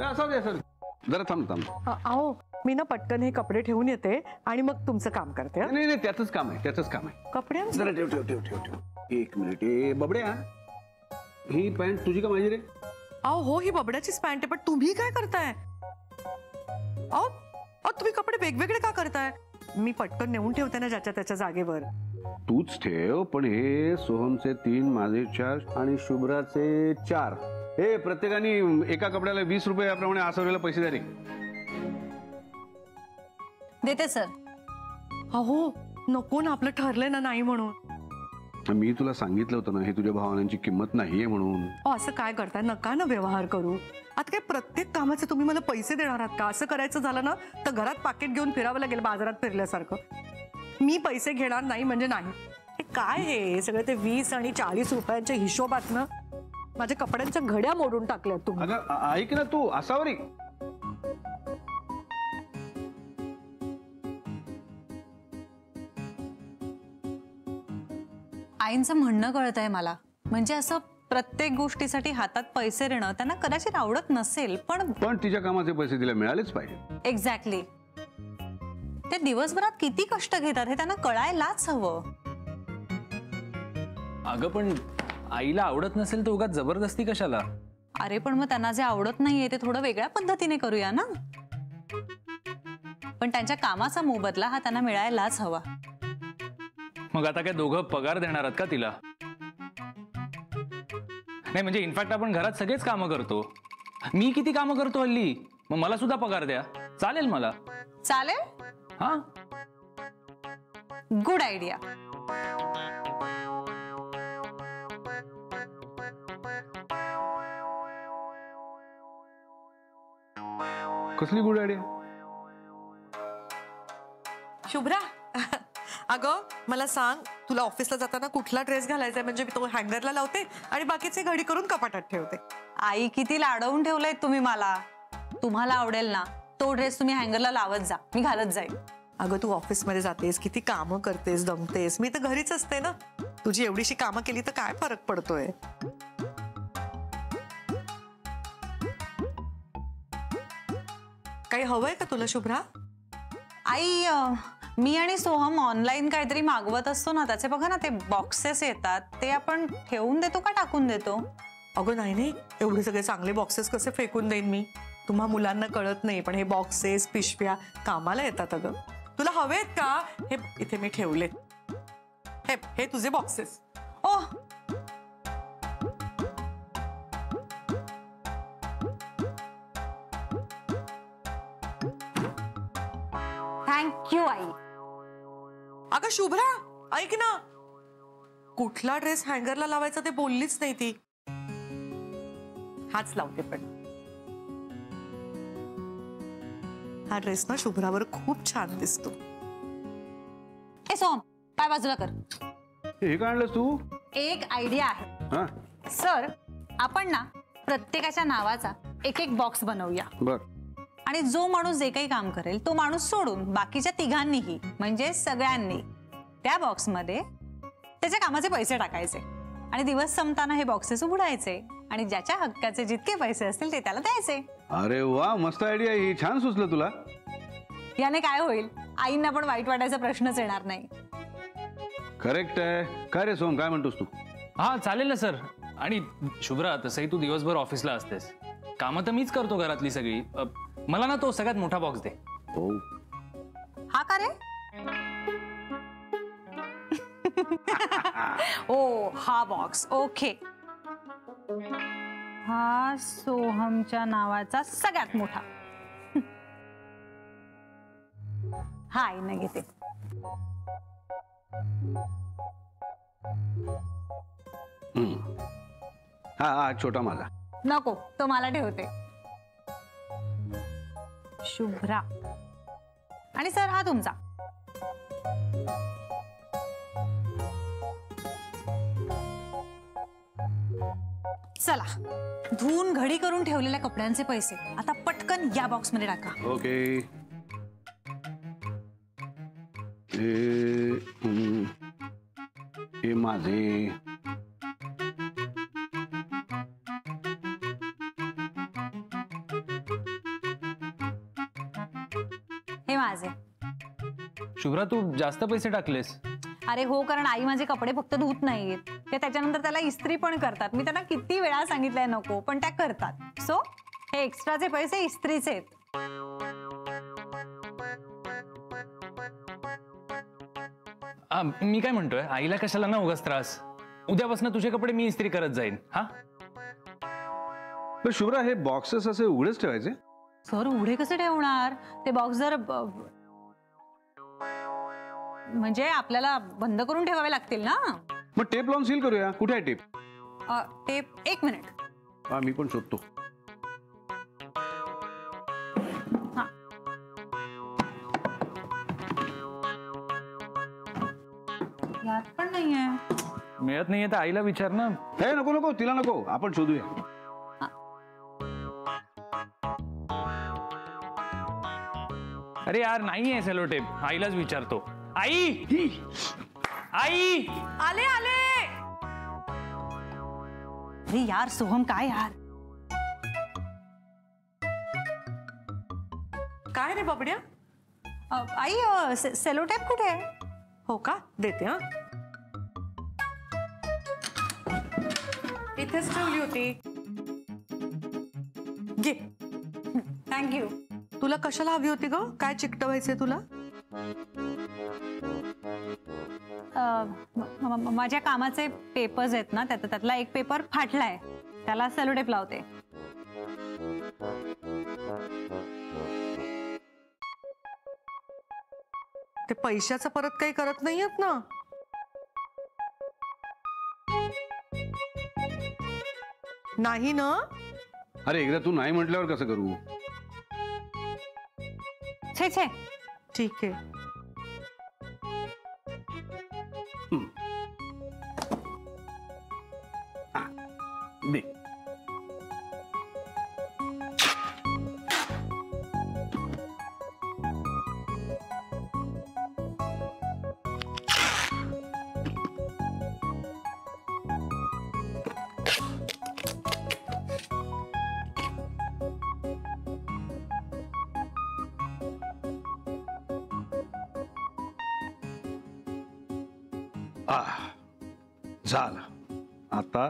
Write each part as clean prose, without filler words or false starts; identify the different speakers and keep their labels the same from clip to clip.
Speaker 1: असं दे असं जरा थांब थांब.
Speaker 2: आओ मी ना पटकन हे कपडे ठेवून येते आणि मग तुमचं काम करते.
Speaker 1: नाही नाही त्याचंच काम आहे त्याचंच काम आहे.
Speaker 2: कपडे
Speaker 1: जरा ठेव ठेव ठेव ठेव ठेव 1 मिनिट. ए बबड्या ही पॅन्ट तुझी का माझी रे?
Speaker 2: आओ हो ही बबड्याचीच पॅन्ट आहे पण तुम्ही काय करताय? आओ तुम्ही कपडे वेगवेगळे का करताय? मी पटकन नेऊन ठेवते ना ज्याच्या त्याच्या जागेवर.
Speaker 1: तूच ठेव पण हे सोहमचे 3 माझे 4 आणि शुभ्राचे 4. हे प्रत्येकाने एका कपड्याला 20 रुपये याप्रमाणे आसरवेला पैसे द्या रे.
Speaker 3: देते सर.
Speaker 2: अहो नको ना आपलं ठरलंय ना नाही म्हणून.
Speaker 1: मी तुला सांगितलं होतं ना हे तुझ्या भावनांची किंमत नाहीये म्हणून.
Speaker 2: असं काय करताय? नका ना व्यवहार करू. आता काय प्रत्येक कामाचे तुम्ही मला पैसे देणार आहात का? असं करायचं झालं ना तर घरात पाकिट घेऊन फिरावं लागेल बाजारात फिरल्यासारखं. मी पैसे घेणार नाही म्हणजे नाही. हे काय हे सगळे ते 20 आणि 40 रुपयांच्या हिशोबात ना माझ्या कपड्यांच्या घड्या मोडून टाकल्या तुम्ही.
Speaker 1: अगं ऐक ना तू असावरी.
Speaker 3: आईंचं म्हणणं कळत आहे मला. म्हणजे असं प्रत्येक गोष्टीसाठी हातात पैसे देणं त्यांना कदाचित आवडत नसेल पण
Speaker 1: तिच्या कामाचे पैसे तिला मिळालेच पाहिजे.
Speaker 3: एक्झॅक्टली. ते दिवसभरात किती कष्ट घेतात हे त्यांना कळायलाच हवं.
Speaker 4: अगं पण आईला आवडत नसेल तर उगाच जबरदस्ती कशाला?
Speaker 3: अरे पण मग त्यांना जे आवडत नाहीये ते थोडं वेगळ्या पद्धतीने करूया ना. पण त्यांच्या कामाचा मोबदला हा त्यांना मिळायलाच हवा.
Speaker 4: मग आता काय दोघं पगार देणार आहात का तिला? नाही म्हणजे इनफॅक्ट आपण घरात सगळेच कामं करतो. मी किती कामं करतो हल्ली. मग मला सुद्धा पगार द्या. चालेल मला.
Speaker 3: चालेल.
Speaker 4: हा
Speaker 3: गुड आयडिया.
Speaker 1: कसली गुड आयडिया?
Speaker 2: शुभ्रा अगं मला सांग तुला ऑफिसला जाताना कुठला ड्रेस घालायचा म्हणजे मी तो हँगरला लावते आणि बाकीचे घडी करून कपाटात ठेवते.
Speaker 3: आई किती लाडवून ठेवलंय तुम्ही मला. तुम्हाला आवडेल ना तो ड्रेस तुम्ही हँगरला लावत जा. मी घालत जाईल.
Speaker 2: अगं तू ऑफिसमध्ये जातेस किती कामं करतेस दमतेस. मी तर घरीच असते ना. तुझी एवढीशी कामं केली तर काय फरक पडतोय? काही हवंय का तुला शुभ्रा?
Speaker 3: आई मी आणि सोहम ऑनलाईन काहीतरी मागवत असतो ना त्याचे बघा ना ते बॉक्सेस येतात ते आपण ठेवून देतो का टाकून देतो?
Speaker 2: अगं नाही नाही एवढे सगळे चांगले बॉक्सेस कसे फेकून देईन मी. तुम्हा मुलांना कळत नाही पण हे बॉक्सेस पिशव्या कामाला येतात. अगं तुला हवेत का? हे इथे मी ठेवलेत. हे तुझे बॉक्सेस.
Speaker 3: ओ थँक्यू आई.
Speaker 2: अगं शुभ्रा ऐक ना कुठला ड्रेस हँगरला लावायचा ते बोललीच नाही ती. हाच लावते पण हा ड्रेस ना शुभ्रावर खूप छान दिसतो.
Speaker 3: ए सोहम पाय बाजूला कर.
Speaker 1: हे काय आणलंस तू?
Speaker 3: एक आयडिया आहे.
Speaker 1: हा
Speaker 3: सर आपण ना प्रत्येकाच्या नावाचा एक एक बॉक्स बनवूया.
Speaker 1: बर.
Speaker 3: आणि जो माणूस जे काही काम करेल तो माणूस सोडून बाकीच्या तिघांनीही म्हणजे सगळ्यांनी त्या बॉक्समध्ये त्याच्या कामाचे पैसे टाकायचे आणि दिवस संपताना हे बॉक्सेस उघडायचे आणि ज्याच्या हक्काचे जितके पैसे असतील ते त्याला द्यायचे.
Speaker 1: अरे वा मस्त आयडिया ही. छान सुचलं तुला.
Speaker 3: याने काय होईल आईंना पण वाईट वाटायचा प्रश्नच येणार नाही.
Speaker 1: करेक्ट आहे. काय रे सोम काय म्हणतोस तू?
Speaker 4: हा चालेल ना सर. आणि शुभ्रा तसंही तू दिवसभर ऑफिसला असतेस. कामं तर मीच करतो घरातली सगळी. मला ना तो सगळ्यात मोठा बॉक्स दे.
Speaker 1: हो.
Speaker 3: हा का रे? ओ हा बॉक्स ओके. हा सोहमच्या नावाचा सगळ्यात मोठा. हा आईने घेते.
Speaker 1: हा हा छोटा माझा.
Speaker 3: नको तो मला ठेवते. शुभ्रा आणि सर हा तुमचा. चला धुवून घडी करून ठेवलेल्या कपड्यांचे पैसे आता पटकन या बॉक्स मध्ये टाका.
Speaker 1: ओके. हे माझे.
Speaker 3: हे माझे.
Speaker 4: शुभ्रा तू जास्त पैसे टाकलेस.
Speaker 3: अरे हो, कारण आई माझे कपडे फक्त धुत नाहीत, ते त्याच्यानंतर त्याला इस्त्री पण करतात. मी त्यांना किती वेळा सांगितलंय नको, पण त्या करतात. सो हे एक्स्ट्राचे पैसे इस्त्रीचे आहेत.
Speaker 4: मी काय म्हणतोय, आईला कशाला ना उगाच त्रास. उद्यापासून तुझे कपडे मी इस्त्री करत जाईन. हा
Speaker 1: पण शुभ्रा हे बॉक्सेस असे उघडेच ठेवायचे?
Speaker 3: सर उघडे कसे ठेवणार? ते बॉक्स जर म्हणजे आपल्याला बंद करून ठेवावे लागतील ना.
Speaker 1: मग टेप लावून सील करूया. कुठे आहे टेप?
Speaker 3: Tape 1 minute.
Speaker 1: हा मी पण शोधतो.
Speaker 3: यात पण नाहीये.
Speaker 4: मिळत नाहीये तर आईला विचार ना.
Speaker 1: हे नको नको, तिला नको, आपण शोधूया.
Speaker 4: अरे यार नाहीये सेलो टेप. आईलाच विचारतो. आई आई
Speaker 2: आले आले.
Speaker 3: अरे यार सोहम, काय यार?
Speaker 2: काय रे बाबड्या?
Speaker 3: आई सेलो टेप कुठे आहे?
Speaker 2: हो का, देते. हा इथेच ठेवली होती. घे.
Speaker 3: थँक्यू.
Speaker 2: तुला कशाला हवी होती ग? काय चिकटवायचंय तुला?
Speaker 3: माझ्या कामाचे पेपर्स आहेत ना, त्यातला एक पेपर फाटलाय, त्याला सेलो टेप लावते.
Speaker 2: ते पैशाचं परत काही करत नाहीयेत ना? नाही ना?
Speaker 1: अरे एकदा तू नाही म्हटल्यावर कसं करू?
Speaker 3: छे छे.
Speaker 2: ठीक आहे.
Speaker 1: दे. झालं आता.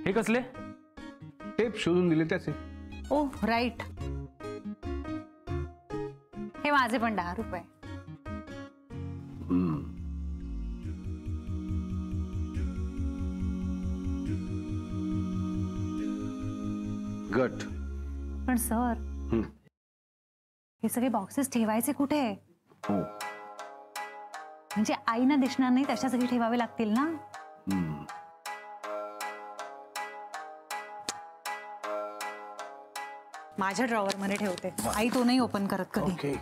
Speaker 4: हे कसले
Speaker 1: टेप शोधून दिले त्याचे.
Speaker 3: ओ राईट. हे माझे पण 10 रुपये.
Speaker 1: गट.
Speaker 3: पण सर, हे सगळे बॉक्सेस ठेवायचे कुठे?
Speaker 1: हो.
Speaker 3: म्हणजे आईना दिसणार नाही तशा जागी ठेवावे लागतील ना. माझ्या ड्रॉवर मध्ये ठेवते. आई तो नाही ओपन करत कधी.
Speaker 1: ओके.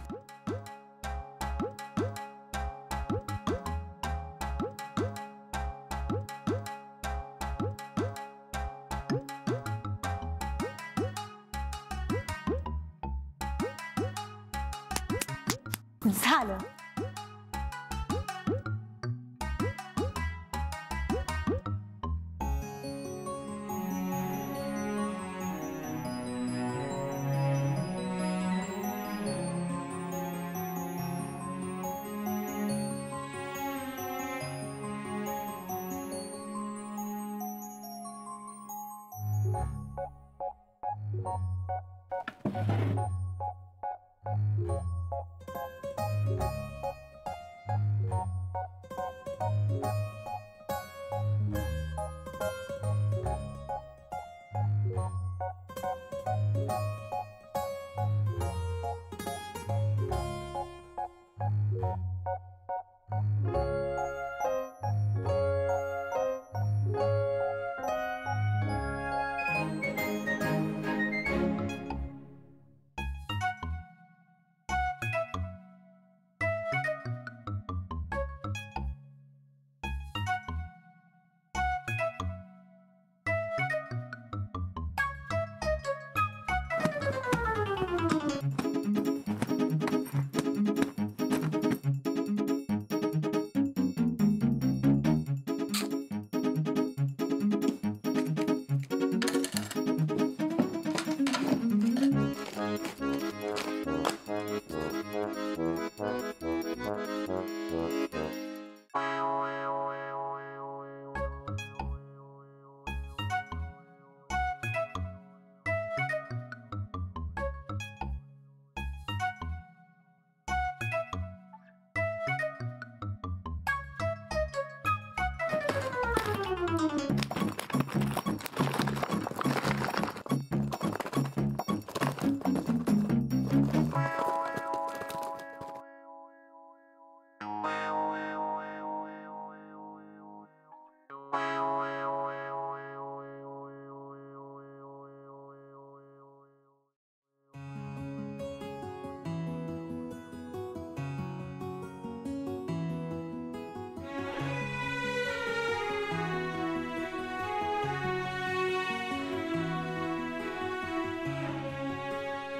Speaker 3: झालं.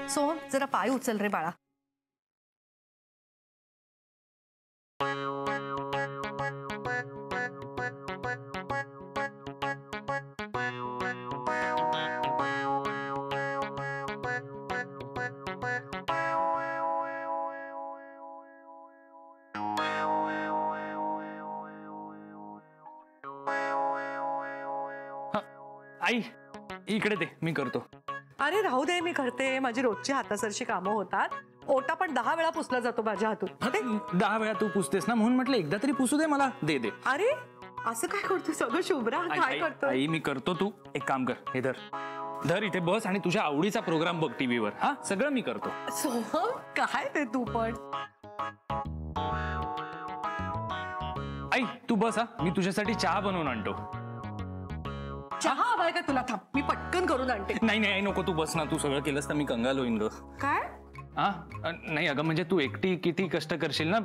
Speaker 2: सोहम जरा पाय उचल रे बाळा.
Speaker 4: आई इकडे दे, मी करतो.
Speaker 2: अरे राहू दे, मी करते. माझी रोजची हातासरशी कामं होतात. ओटा पण 10 वेळा पुसला जातो माझ्या हातून.
Speaker 4: 10 वेळा तू पुसतेस ना, म्हणून म्हटलं एकदा तरी पुसू दे मला. दे दे.
Speaker 2: अरे असं काय करतो सगळं शुभ्रा, काय करतो?
Speaker 4: आई मी करतो, तू एक काम कर, हे धर धर, इथे बस आणि तुझ्या आवडीचा प्रोग्राम बघ टीव्हीवर. हा सगळं मी करतो.
Speaker 2: सोहम काय ते तू पण.
Speaker 4: आई तू बस, हा मी तुझ्यासाठी चहा बनवून आणतो.
Speaker 2: चहा हवाय का तुला? थांब मी पटकन करून आणते.
Speaker 4: नाही नाही नको, तू बस ना, तू सगळं केलंस तर मी कंगाल होईन ग.
Speaker 2: काय?
Speaker 4: हा नाही अगं, म्हणजे तू एकटी किती कष्ट करशील ना,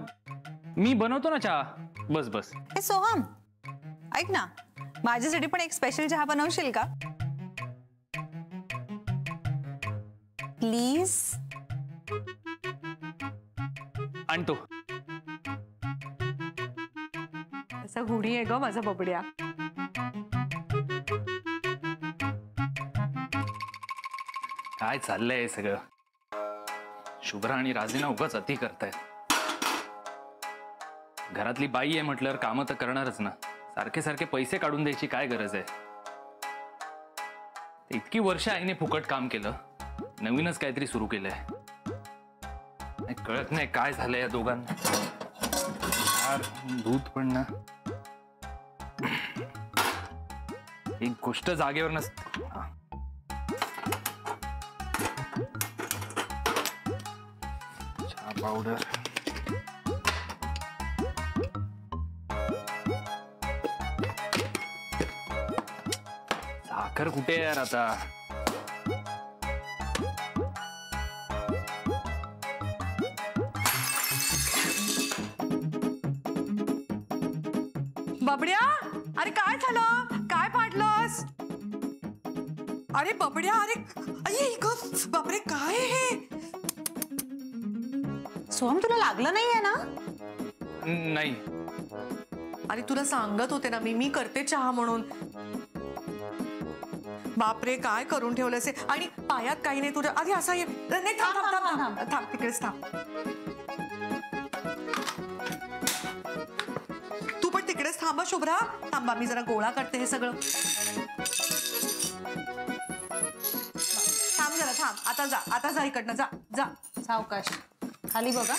Speaker 4: मी बनवतो ना चहा. बस बस.
Speaker 3: हे सोहम ऐक ना, माझ्यासाठी पण एक स्पेशल चहा बनवशील का प्लीज?
Speaker 4: आणतो.
Speaker 2: असा गुढी आहे ग माझा बबड्या.
Speaker 4: काय चाललंय सगळं? शुभ्रा आणि राजेना उगाच अति करतायत. घरातली बाई आहे म्हटल्यावर कामं तर करणारच ना. सारखे सारखे पैसे काढून द्यायची काय गरज आहे? इतकी वर्ष आईने फुकट काम केलं, नवीनच काहीतरी सुरू केलंय. कळत नाही काय झालंय या दोघांना. यार दूध पण ना, एक गोष्ट जागेवर नसते. चहा पावडर, साखर कुठे आहे यार आता?
Speaker 2: बबड्या, अरे काय झालं? काय पाडलंस? अरे बबड्या, अरे आई ग बापरे, काय हे?
Speaker 3: सोहम तुला लागलं नाहीये ना?
Speaker 4: नाही.
Speaker 2: अरे तुला सांगत होते ना मी करते चहा म्हणून. बापरे काय करून ठेवलंस हे? आणि पायात काही नाही तुझ्या. आधी असा ये. नाही थांब थांब थांब थांब थांब, तिकडेच थांब. तू पण तिकडेच थांबा शुभ्रा. थांबा मी जरा गोळा करते हे सगळं. थांब जरा थांब. आता जा इकडनं, जा जा.
Speaker 3: सावकाश खाली बघा.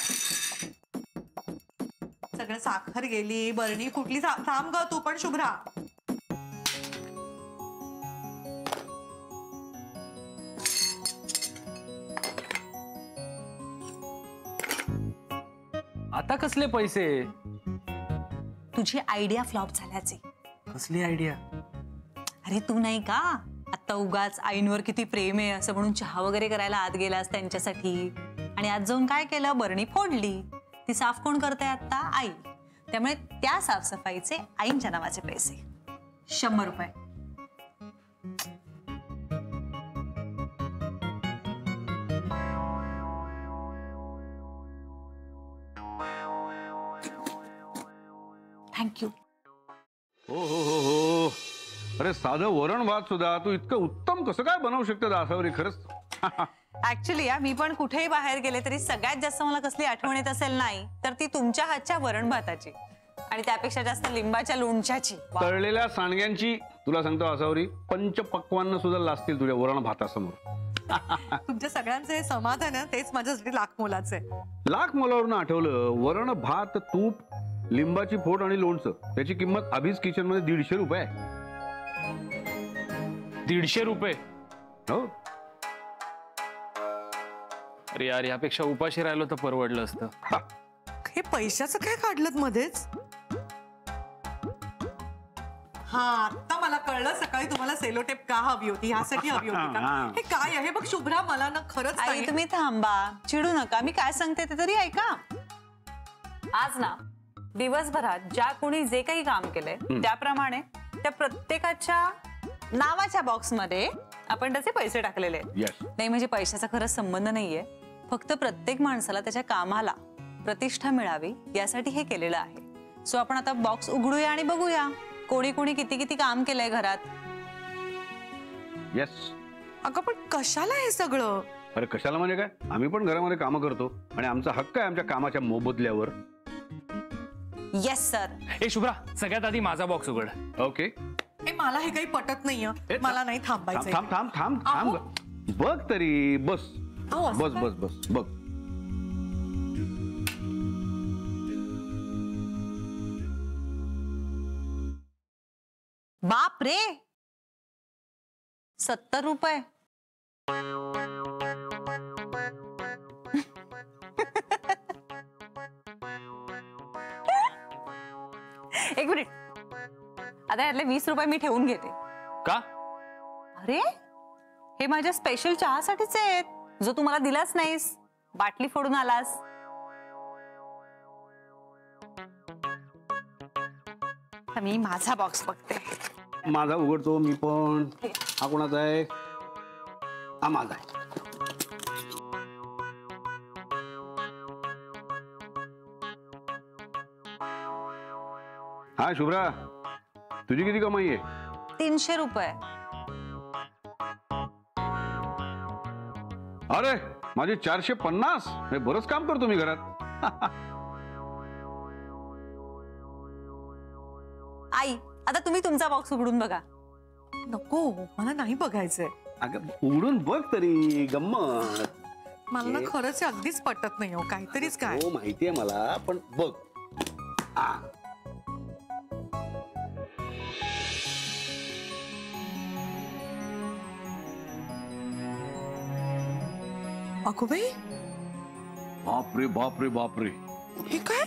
Speaker 2: सगळं साखर गेली, बरणी फुटली. थांब ग तू पण शुभ्रा.
Speaker 4: आता कसले पैसे?
Speaker 3: तुझी आयडिया फ्लॉप झाल्याचे.
Speaker 4: कसली आयडिया?
Speaker 3: अरे तू नाही का आता उगाच आईंवर किती प्रेम आहे असं म्हणून चहा वगैरे करायला आत गेलास त्यांच्यासाठी, आणि आज जाऊन काय केलं, बरणी फोडली. ती साफ कोण करते आता? आई. त्यामुळे त्या साफसफाईचे आईंच्या नावाचे पैसे 100 रुपये. थँक्यू.
Speaker 1: हो. अरे साधं वरण भात सुद्धा तू इतकं उत्तम कसं काय बनवू शकते दासावरी? खरंच.
Speaker 3: ऍक्च्युली मी पण कुठेही बाहेर गेले तरी सगळ्यात जास्त मला कसली आठवण येत असेल नाही तर ती तुमच्या हातच्या वरण भाताची, आणि त्यापेक्षा जास्त लिंबाच्या लोणच्याची.
Speaker 1: तळलेल्या सांडग्यांची. तुला सांगतो आसावरी, पंचपक्वान्न सुद्धा लाजतील तुझ्या वरण भातासमोर.
Speaker 2: तुमच्या सगळ्यांचं हे समाधान आहे तेच माझ्यासाठी लाख मोलाचं आहे.
Speaker 1: लाख मोलावरून आठवलं, वरण भात, तूप, लिंबाची फोड आणि लोणचं, त्याची किंमत अभिज किचन मध्ये 150 रुपये आहे.
Speaker 4: 150 रुपये?
Speaker 1: हो.
Speaker 4: अरे यार, यापेक्षा उपाशी राहिलो तर परवडलं असतं.
Speaker 2: हे पैशाचं काय काढलं मध्येच? हा आता मला कळलं, सकाळी तुम्हाला सेलोटेप का हवी होती, ह्यासाठी हवी होती का? हे काय आहे बघ शुभ्रा, मला ना खरंच
Speaker 3: आई
Speaker 2: नाही.
Speaker 3: तुम्ही थांबा, चिडू नका. मी काय सांगते ते तरी ऐका. आज ना दिवसभरात ज्या कोणी जे काही काम केलंय त्याप्रमाणे त्या प्रत्येकाच्या नावाच्या बॉक्समध्ये आपण त्याचे पैसे टाकलेले आहेत.
Speaker 1: येस.
Speaker 3: नाही म्हणजे पैशाचा खरंच संबंध नाहीये, फक्त प्रत्येक माणसाला त्याच्या कामाला प्रतिष्ठा मिळावी यासाठी हे केलेलं आहे. सो आपण आता बॉक्स उघडूया आणि बघूया कोणी कोणी किती किती काम केलंय घरात.
Speaker 1: येस.
Speaker 2: अगं पण कशाला हे सगळं?
Speaker 1: अरे कशाला म्हणजे काय, आम्ही पण घरामध्ये कामं करतो आणि आमचा हक्क आहे आमच्या कामाच्या मोबदल्यावर.
Speaker 3: Yes sir.
Speaker 4: ए शुभ्रा, सगळ्यात आधी माझा बॉक्स उघड.
Speaker 1: ओके.
Speaker 2: हे मला हे काही पटत नाहीये, मला नाही थांबायचं.
Speaker 1: थांब थांब थांब थांब. बघ तरी, बस बस बस बस बघ.
Speaker 3: बाप रे, 70 रुपये. एक मिनिट, आता यातले 20 रुपये मी ठेवून घेते.
Speaker 4: का?
Speaker 3: अरे हे माझ्या स्पेशल चहासाठीच आहेत, जो तू मला दिलाच नाहीस, बाटली फोडून आलास. तर मी माझा बॉक्स बघते.
Speaker 1: माझा उघडतो मी पण. हा कोणाचा आहे? हा माझा आहे. हा शुभ्रा, तुझी किती कमाई आहे?
Speaker 3: 300 रुपये.
Speaker 1: अरे माझी 450. हे बरंच काम करतो मी घरात.
Speaker 3: आई, आता तुम्ही तुमचा बॉक्स उघडून बघा.
Speaker 2: नको, मला नाही बघायचंय.
Speaker 1: अगं उघडून बघ तरी, गम्मत.
Speaker 2: मला ना खरंच हे अगदीच पटत नाही हो, काहीतरीच काय.
Speaker 1: हो माहितीये मला, पण बघ. आ.
Speaker 2: अगो बाई,
Speaker 1: बापरे बापरे बापरे.
Speaker 2: हे काय?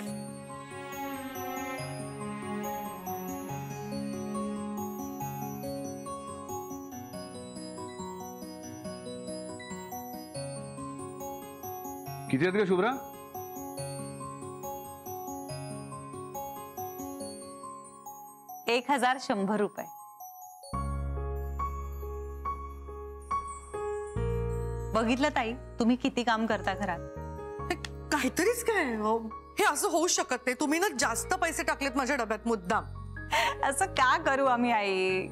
Speaker 1: किती आहेत का शुभ्रा?
Speaker 3: ₹1100 रुपये. बघितलं ताई, तुम्ही किती काम करता घरात.
Speaker 2: हे काहीतरीच काय हो? हे असं होऊ शकत नाही. तुम्ही ना जास्त पैसे टाकलेत माझ्या डब्यात मुद्दाम.
Speaker 3: असं का करू आम्ही आई?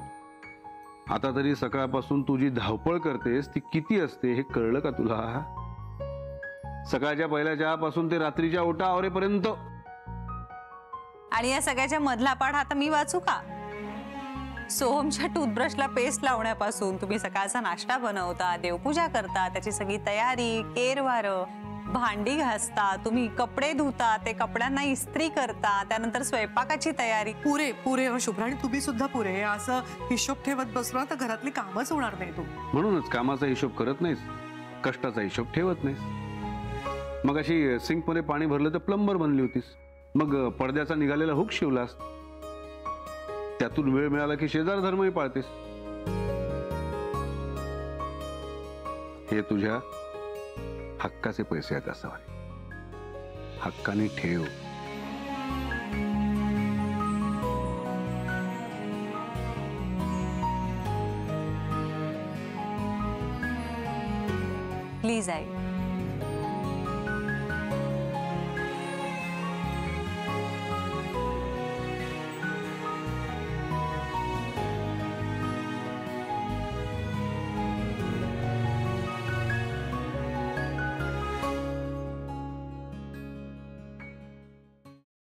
Speaker 1: आता तरी सकाळपासून तू जी धावपळ करतेस ती किती असते हे कळलं का तुला? सकाळच्या पहिल्या चहापासून ते रात्रीच्या ओटा आवरेपर्यंत.
Speaker 3: आणि या सगळ्याच्या मधला पाठ आता मी वाचू का? सोहमच्या टूथब्रशला पेस्ट लावण्यापासून तुम्ही सकाळचा नाश्ता बनवता, देवपूजा करता, त्याची सगळी तयारी, केरवारं, भांडी घासता, तुम्ही कपडे धुता, ते कपड्यांना इस्त्री करता, त्यानंतर स्वयंपाकाची तयारी.
Speaker 2: पुरे पुरे हो शुभ्रा, आणि तुम्ही सुद्धा पुरे. असं हिशोब ठेवत बसलो ना तर घरातली कामच होणार नाही. तू
Speaker 1: म्हणूनच कामाचा हिशोब करत नाहीस, कष्टाचा हिशोब ठेवत नाहीस. मग अशी सिंक मध्ये पाणी भरलं तर प्लंबर बनली होतीस. मग पडद्याचा निघालेला हुक शिवलास. त्यातून वेळ मिळाला की शेजार धर्मही पाळतेस. हे तुझ्या हक्काचे पैसे आहेत असं वाटतं. हक्काने ठेव.
Speaker 3: Please I.